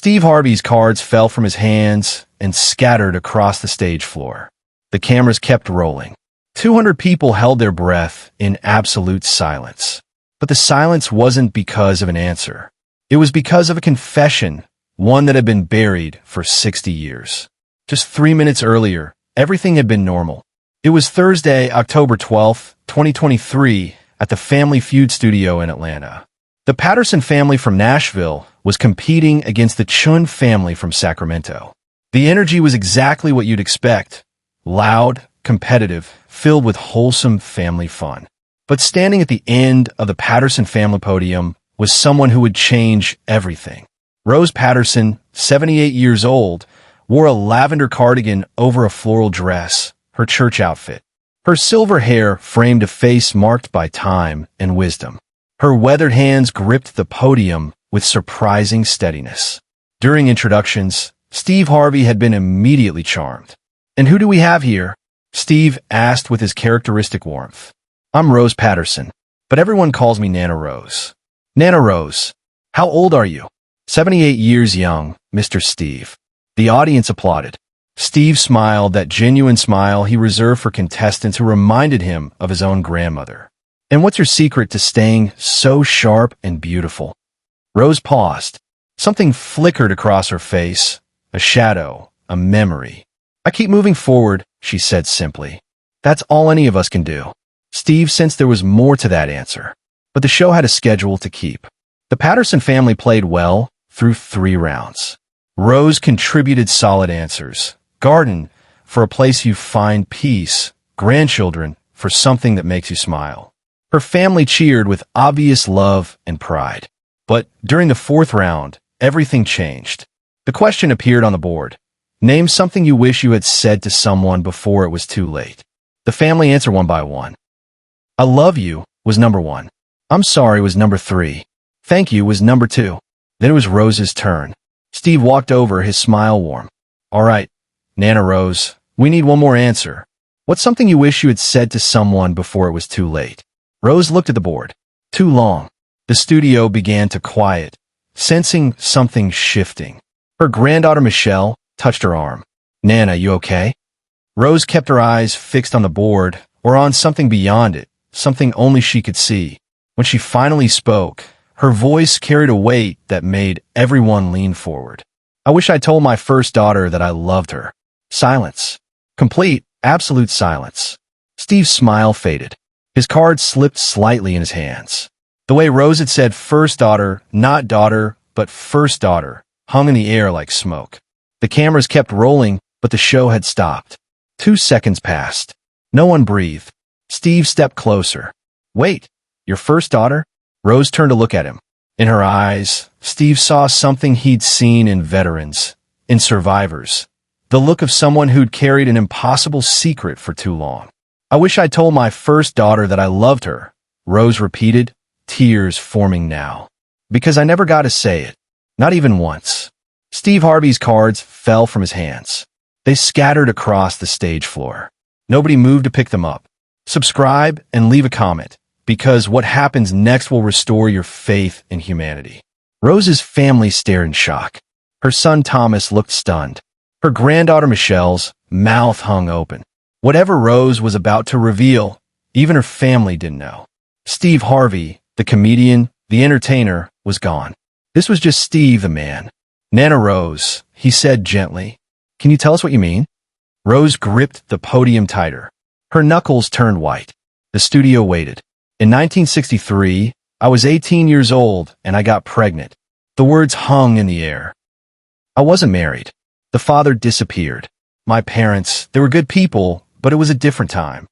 Steve Harvey's cards fell from his hands and scattered across the stage floor. The cameras kept rolling. 200 people held their breath in absolute silence. But the silence wasn't because of an answer. It was because of a confession, one that had been buried for 60 years. Just 3 minutes earlier, everything had been normal. It was Thursday, October 12th, 2023, at the Family Feud studio in Atlanta. The Patterson family from Nashville was competing against the Chun family from Sacramento. The energy was exactly what you'd expect. Loud, competitive, filled with wholesome family fun. But standing at the end of the Patterson family podium was someone who would change everything. Rose Patterson, 78 years old, wore a lavender cardigan over a floral dress, her church outfit. Her silver hair framed a face marked by time and wisdom. Her weathered hands gripped the podium with surprising steadiness. During introductions, Steve Harvey had been immediately charmed. "And who do we have here?" Steve asked with his characteristic warmth. "I'm Rose Patterson, but everyone calls me Nana Rose." "Nana Rose, how old are you?" 78 years young, Mr. Steve." The audience applauded. Steve smiled, that genuine smile he reserved for contestants who reminded him of his own grandmother. "And what's your secret to staying so sharp and beautiful?" Rose paused. Something flickered across her face, a shadow, a memory. "I keep moving forward," she said simply. "That's all any of us can do." Steve sensed there was more to that answer, but the show had a schedule to keep. The Patterson family played well through 3 rounds. Rose contributed solid answers. Garden, for a place you find peace. Grandchildren, for something that makes you smile. Her family cheered with obvious love and pride. But during the 4th round, everything changed. The question appeared on the board. Name something you wish you had said to someone before it was too late. The family answered one by one. "I love you" was number 1. "I'm sorry" was number 3. "Thank you" was number 2. Then it was Rose's turn. Steve walked over, his smile warm. "All right, Nana Rose, we need one more answer. What's something you wish you had said to someone before it was too late?" Rose looked at the board. Too long. The studio began to quiet, sensing something shifting. Her granddaughter Michelle touched her arm. "Nana, you okay?" Rose kept her eyes fixed on the board, or on something beyond it, something only she could see. When she finally spoke, her voice carried a weight that made everyone lean forward. "I wish I told my first daughter that I loved her." Silence. Complete, absolute silence. Steve's smile faded. His card slipped slightly in his hands. The way Rose had said first daughter, not daughter, but first daughter, hung in the air like smoke. The cameras kept rolling, but the show had stopped. 2 seconds passed. No one breathed. Steve stepped closer. "Wait, your first daughter?" Rose turned to look at him. In her eyes, Steve saw something he'd seen in veterans, in survivors. The look of someone who'd carried an impossible secret for too long. "I wish I told my first daughter that I loved her," Rose repeated, tears forming now. "Because I never got to say it. Not even once." Steve Harvey's cards fell from his hands. They scattered across the stage floor. Nobody moved to pick them up. Subscribe and leave a comment, because what happens next will restore your faith in humanity. Rose's family stared in shock. Her son Thomas looked stunned. Her granddaughter Michelle's mouth hung open. Whatever Rose was about to reveal, even her family didn't know. Steve Harvey, the comedian, the entertainer, was gone. This was just Steve the man. "Nana Rose," he said gently. "Can you tell us what you mean?" Rose gripped the podium tighter. Her knuckles turned white. The studio waited. "In 1963, I was 18 years old and I got pregnant." The words hung in the air. "I wasn't married. The father disappeared. My parents, they were good people, but it was a different time."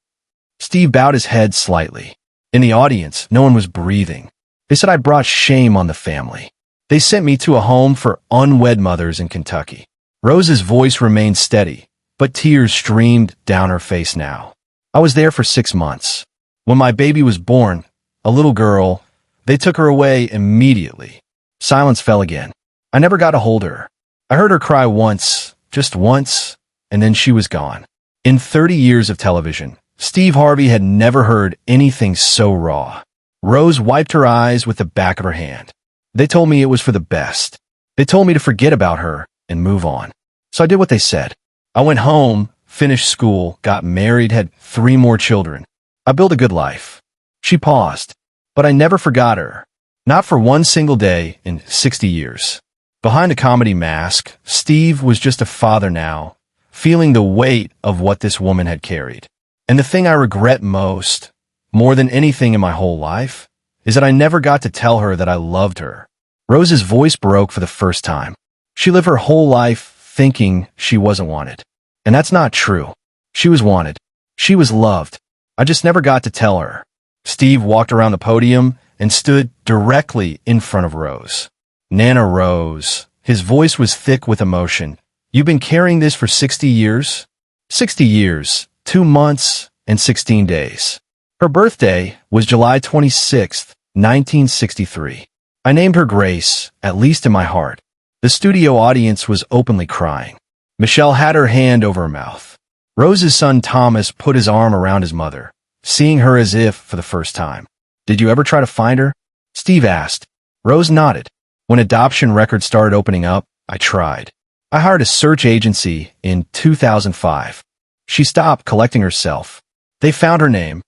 Steve bowed his head slightly. In the audience, no one was breathing. "They said I brought shame on the family. They sent me to a home for unwed mothers in Kentucky." Rose's voice remained steady, but tears streamed down her face now. "I was there for 6 months. When my baby was born, a little girl, they took her away immediately." Silence fell again. "I never got to hold her. I heard her cry once, just once, and then she was gone." In 30 years of television, Steve Harvey had never heard anything so raw. Rose wiped her eyes with the back of her hand. "They told me it was for the best. They told me to forget about her and move on. So I did what they said. I went home, finished school, got married, had 3 more children. I built a good life. She paused, but I never forgot her. Not for one single day in 60 years. Behind a comedy mask, Steve was just a father now, feeling the weight of what this woman had carried. And the thing I regret most, more than anything in my whole life, is that I never got to tell her that I loved her. Rose's voice broke for the first time. She lived her whole life thinking she wasn't wanted. And that's not true. She was wanted. She was loved. I just never got to tell her. Steve walked around the podium and stood directly in front of Rose. Nana Rose. His voice was thick with emotion. You've been carrying this for 60 years? 60 years, 2 months, and 16 days. Her birthday was July 26th, 1963. I named her Grace, at least in my heart. The studio audience was openly crying. Michelle had her hand over her mouth. Rose's son Thomas put his arm around his mother, seeing her as if for the first time. Did you ever try to find her? Steve asked. Rose nodded. When adoption records started opening up, I tried. I hired a search agency in 2005. She stopped collecting herself. They found her name.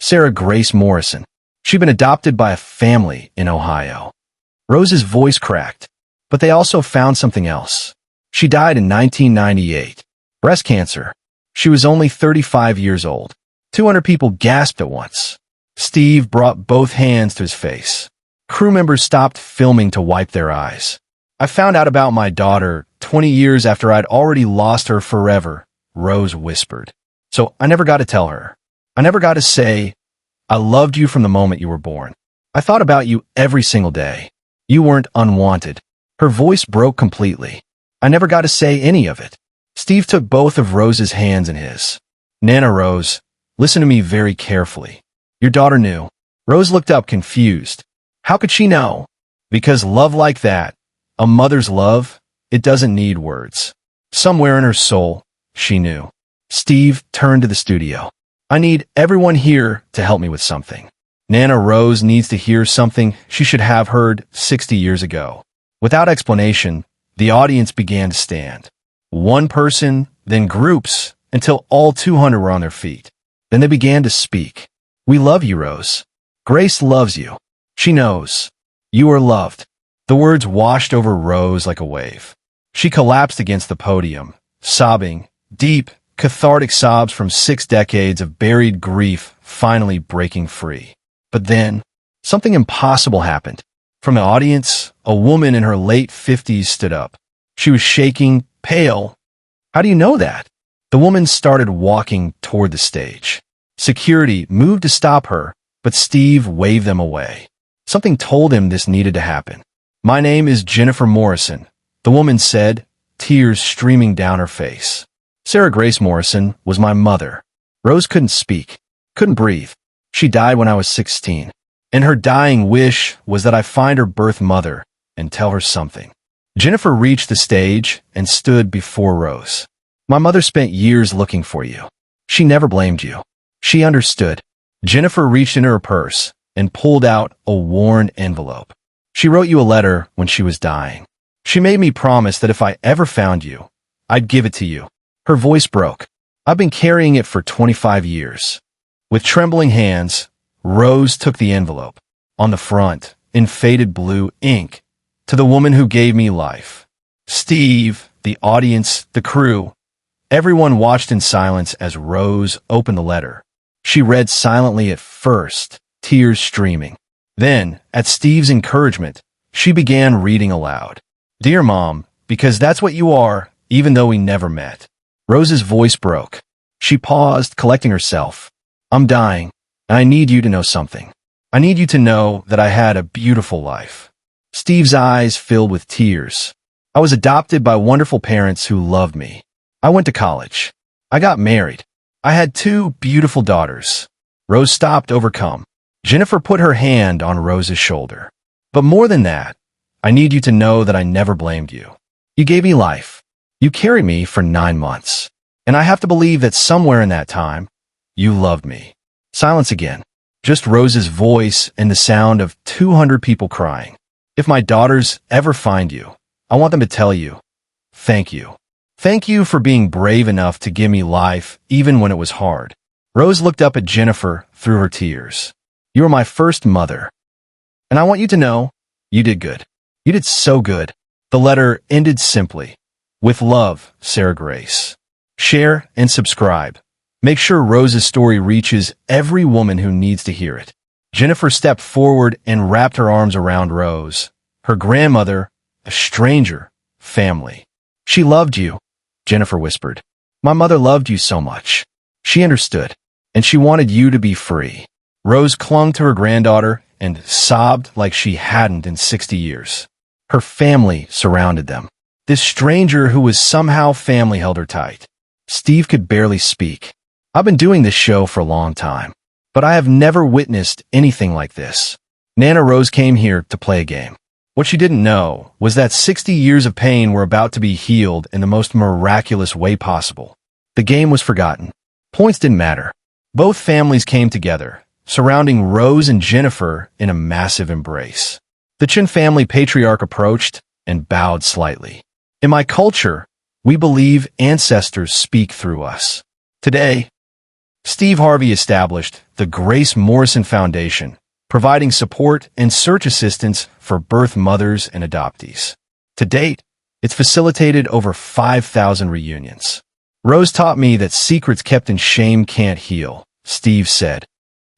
Sarah Grace Morrison. She'd been adopted by a family in Ohio. Rose's voice cracked, but they also found something else. She died in 1998. Breast cancer. She was only 35 years old. 200 people gasped at once. Steve brought both hands to his face. Crew members stopped filming to wipe their eyes. I found out about my daughter 20 years after I'd already lost her forever, Rose whispered. So I never got to tell her. I never got to say, I loved you from the moment you were born. I thought about you every single day. You weren't unwanted. Her voice broke completely. I never got to say any of it. Steve took both of Rose's hands in his. Nana Rose, listen to me very carefully. Your daughter knew. Rose looked up confused. How could she know? Because love like that, a mother's love, it doesn't need words. Somewhere in her soul, she knew. Steve turned to the studio. I need everyone here to help me with something. Nana Rose needs to hear something she should have heard 60 years ago. Without explanation, the audience began to stand. One person, then groups, until all 200 were on their feet. Then they began to speak. We love you, Rose. Grace loves you. She knows. You are loved. The words washed over Rose like a wave. She collapsed against the podium, sobbing, deep, cathartic sobs from 6 decades of buried grief finally breaking free. But then, something impossible happened. From the audience, a woman in her late 50s stood up. She was shaking, pale. How do you know that? The woman started walking toward the stage. Security moved to stop her, but Steve waved them away. Something told him this needed to happen. My name is Jennifer Morrison, the woman said, tears streaming down her face. Sarah Grace Morrison was my mother. Rose couldn't speak, couldn't breathe. She died when I was 16, and her dying wish was that I find her birth mother and tell her something. Jennifer reached the stage and stood before Rose. My mother spent years looking for you. She never blamed you. She understood. Jennifer reached into her purse and pulled out a worn envelope. She wrote you a letter when she was dying. She made me promise that if I ever found you, I'd give it to you. Her voice broke. I've been carrying it for 25 years. With trembling hands, Rose took the envelope. On the front, in faded blue ink, to the woman who gave me life. Steve, the audience, the crew, everyone watched in silence as Rose opened the letter. She read silently at first, tears streaming. Then, at Steve's encouragement, she began reading aloud. Dear Mom, because that's what you are, even though we never met. Rose's voice broke. She paused, collecting herself. I'm dying, and I need you to know something. I need you to know that I had a beautiful life. Steve's eyes filled with tears. I was adopted by wonderful parents who loved me. I went to college. I got married. I had 2 beautiful daughters. Rose stopped, overcome. Jennifer put her hand on Rose's shoulder. But more than that, I need you to know that I never blamed you. You gave me life. You carried me for 9 months. And I have to believe that somewhere in that time, you loved me. Silence again. Just Rose's voice and the sound of 200 people crying. If my daughters ever find you, I want them to tell you, thank you. Thank you for being brave enough to give me life, even when it was hard. Rose looked up at Jennifer through her tears. You were my first mother. And I want you to know, you did good. You did so good. The letter ended simply. With love, Sarah Grace. Share and subscribe. Make sure Rose's story reaches every woman who needs to hear it. Jennifer stepped forward and wrapped her arms around Rose, her grandmother, a stranger, family. She loved you, Jennifer whispered. My mother loved you so much. She understood, and she wanted you to be free. Rose clung to her granddaughter and sobbed like she hadn't in 60 years. Her family surrounded them. This stranger who was somehow family held her tight. Steve could barely speak. I've been doing this show for a long time, but I have never witnessed anything like this. Nana Rose came here to play a game. What she didn't know was that 60 years of pain were about to be healed in the most miraculous way possible. The game was forgotten. Points didn't matter. Both families came together, surrounding Rose and Jennifer in a massive embrace. The Chin family patriarch approached and bowed slightly. In my culture, we believe ancestors speak through us. Today, Steve Harvey established the Grace Morrison Foundation, providing support and search assistance for birth mothers and adoptees. To date, it's facilitated over 5,000 reunions. Rose taught me that secrets kept in shame can't heal, Steve said.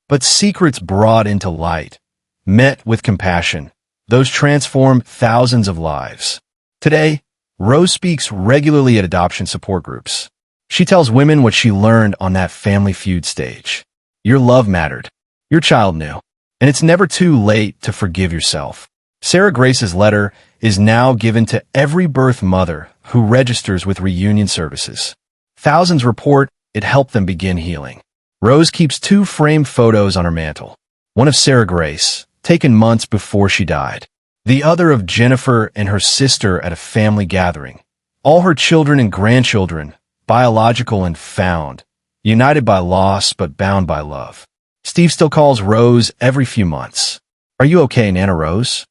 But secrets brought into light, met with compassion, those transform thousands of lives. Today, Rose speaks regularly at adoption support groups. She tells women what she learned on that Family Feud stage. Your love mattered. Your child knew. And it's never too late to forgive yourself. Sarah Grace's letter is now given to every birth mother who registers with reunion services. Thousands report it helped them begin healing. Rose keeps 2 framed photos on her mantle. One of Sarah Grace, taken months before she died. The other of Jennifer and her sister at a family gathering. All her children and grandchildren, biological and found, united by loss but bound by love. Steve still calls Rose every few months. Are you okay, Nana Rose?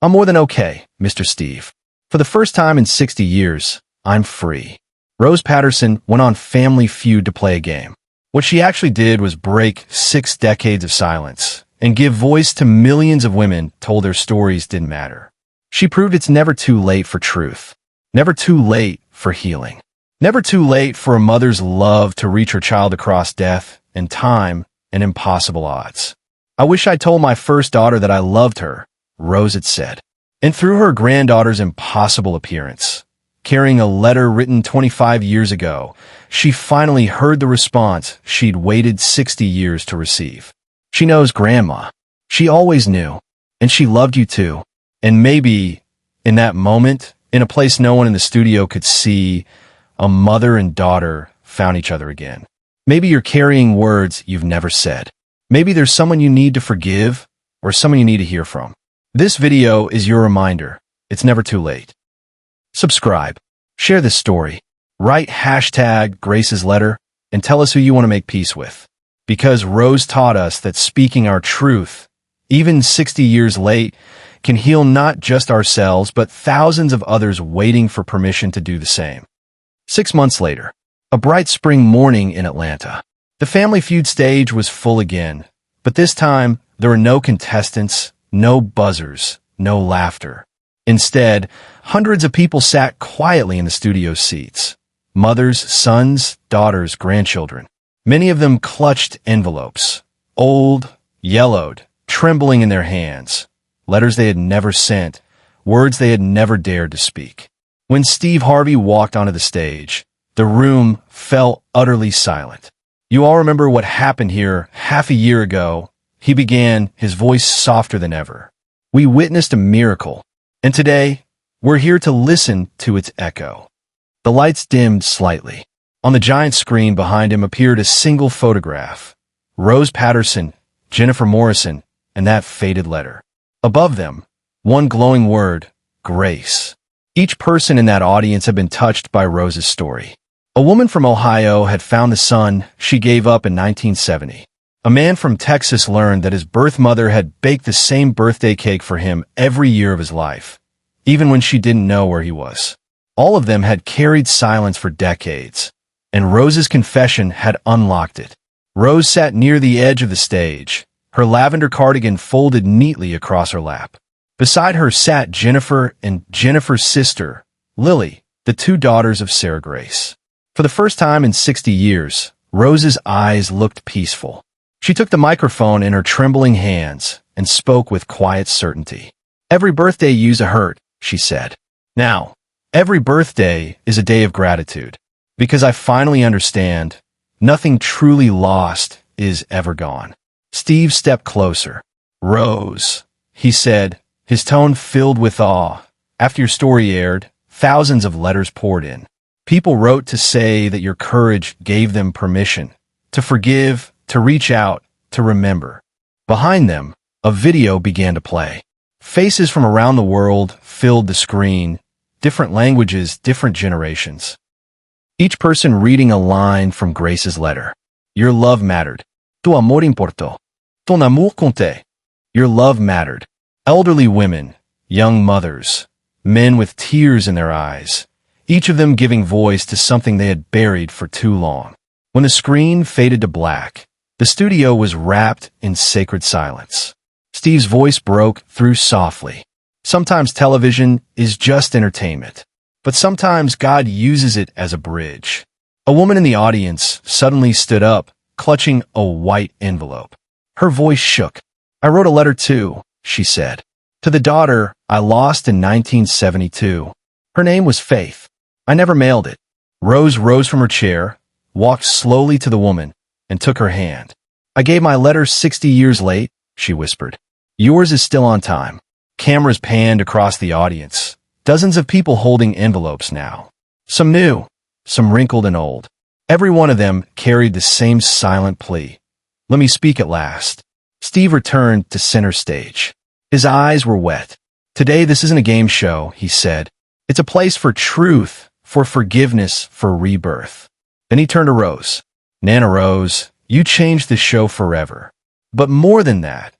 I'm more than okay, Mr. Steve. For the first time in 60 years, I'm free. Rose Patterson went on Family Feud to play a game. What she actually did was break 6 decades of silence and give voice to millions of women told their stories didn't matter. She proved it's never too late for truth. Never too late for healing. Never too late for a mother's love to reach her child across death and time and impossible odds. I wish I told my first daughter that I loved her, Rose had said. And through her granddaughter's impossible appearance, carrying a letter written 25 years ago, she finally heard the response she'd waited 60 years to receive. She knows Grandma. She always knew. And she loved you too. And maybe, in that moment, in a place no one in the studio could see, a mother and daughter found each other again. Maybe you're carrying words you've never said. Maybe there's someone you need to forgive or someone you need to hear from. This video is your reminder. It's never too late. Subscribe. Share this story. Write hashtag Grace's letter and tell us who you want to make peace with. Because Rose taught us that speaking our truth, even 60 years late, can heal not just ourselves, but thousands of others waiting for permission to do the same. 6 months later, a bright spring morning in Atlanta. The Family Feud stage was full again, but this time there were no contestants, no buzzers, no laughter. Instead, hundreds of people sat quietly in the studio seats. Mothers, sons, daughters, grandchildren. Many of them clutched envelopes, old, yellowed, trembling in their hands. Letters they had never sent, words they had never dared to speak. When Steve Harvey walked onto the stage, the room fell utterly silent. You all remember what happened here half a year ago, he began, his voice softer than ever. We witnessed a miracle, and today, we're here to listen to its echo. The lights dimmed slightly. On the giant screen behind him appeared a single photograph. Rose Patterson, Jennifer Morrison, and that faded letter. Above them, one glowing word, Grace. Each person in that audience had been touched by Rose's story. A woman from Ohio had found the son she gave up in 1970. A man from Texas learned that his birth mother had baked the same birthday cake for him every year of his life, even when she didn't know where he was. All of them had carried silence for decades, and Rose's confession had unlocked it. Rose sat near the edge of the stage, her lavender cardigan folded neatly across her lap. Beside her sat Jennifer and Jennifer's sister, Lily, the two daughters of Sarah Grace. For the first time in 60 years, Rose's eyes looked peaceful. She took the microphone in her trembling hands and spoke with quiet certainty. "Every birthday you's a hurt," she said. "Now, every birthday is a day of gratitude, because I finally understand nothing truly lost is ever gone." Steve stepped closer. "Rose," he said, his tone filled with awe. "After your story aired, thousands of letters poured in. People wrote to say that your courage gave them permission to forgive, to reach out, to remember." Behind them, a video began to play. Faces from around the world filled the screen, different languages, different generations. Each person reading a line from Grace's letter. "Your love mattered. Tu amor importó. Ton amour comptait." Your love mattered. Elderly women, young mothers, men with tears in their eyes, each of them giving voice to something they had buried for too long. When the screen faded to black, the studio was wrapped in sacred silence. Steve's voice broke through softly. "Sometimes television is just entertainment, but sometimes God uses it as a bridge." A woman in the audience suddenly stood up, clutching a white envelope. Her voice shook. "I wrote a letter too," she said. "To the daughter I lost in 1972. Her name was Faith. I never mailed it." Rose rose from her chair, walked slowly to the woman, and took her hand. "I gave my letter 60 years late," she whispered. "Yours is still on time." Cameras panned across the audience. Dozens of people holding envelopes now. Some new, some wrinkled and old. Every one of them carried the same silent plea. "Let me speak at last." Steve returned to center stage. His eyes were wet. "Today this isn't a game show," he said. "It's a place for truth, for forgiveness, for rebirth." Then he turned to Rose. "Nana Rose, you changed the show forever. But more than that,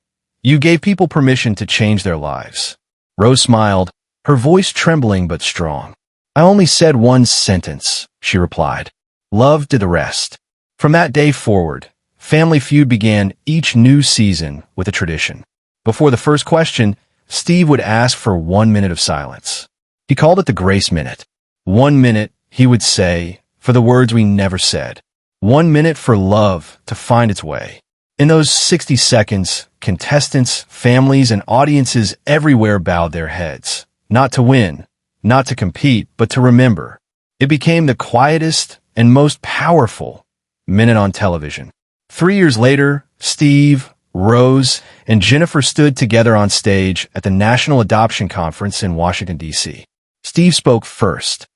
you gave people permission to change their lives." Rose smiled, her voice trembling but strong. "I only said one sentence," she replied. "Love did the rest." From that day forward, Family Feud began each new season with a tradition. Before the first question, Steve would ask for 1 minute of silence. He called it the Grace Minute. 1 minute, he would say, for the words we never said. 1 minute for love to find its way. In those 60 seconds, contestants, families, and audiences everywhere bowed their heads. Not to win, not to compete, but to remember. It became the quietest and most powerful minute on television. 3 years later, Steve, Rose, and Jennifer stood together on stage at the National Adoption Conference in Washington, D.C. Steve spoke first.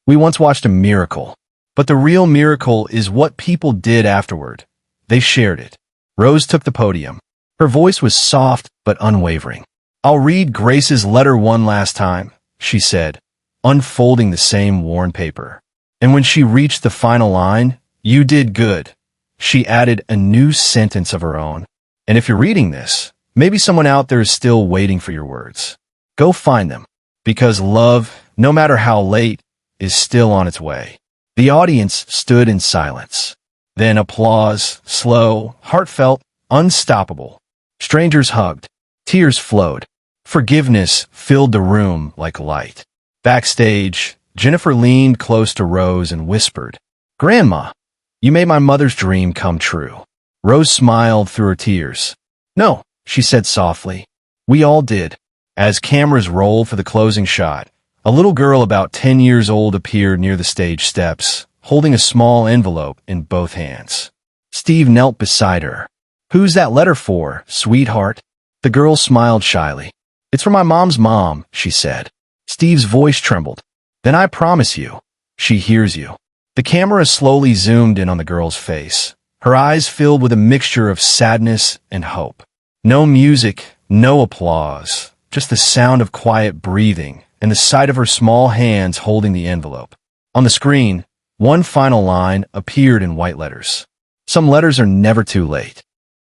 "We once watched a miracle, but the real miracle is what people did afterward. They shared it." Rose took the podium. Her voice was soft but unwavering. "I'll read Grace's letter one last time," she said, unfolding the same worn paper. And when she reached the final line, "You did good," she added a new sentence of her own. "And if you're reading this, maybe someone out there is still waiting for your words. Go find them, because love, no matter how late, is still on its way." The audience stood in silence. Then applause, slow, heartfelt, unstoppable. Strangers hugged. Tears flowed. Forgiveness filled the room like light. Backstage, Jennifer leaned close to Rose and whispered, "Grandma, you made my mother's dream come true." Rose smiled through her tears. "No," she said softly. "We all did." As cameras rolled for the closing shot, a little girl about 10 years old appeared near the stage steps, holding a small envelope in both hands. Steve knelt beside her. "Who's that letter for, sweetheart?" The girl smiled shyly. "It's for my mom's mom," she said. Steve's voice trembled. "Then I promise you, she hears you." The camera slowly zoomed in on the girl's face, her eyes filled with a mixture of sadness and hope. No music, no applause, just the sound of quiet breathing and the sight of her small hands holding the envelope. On the screen, one final line appeared in white letters. "Some letters are never too late."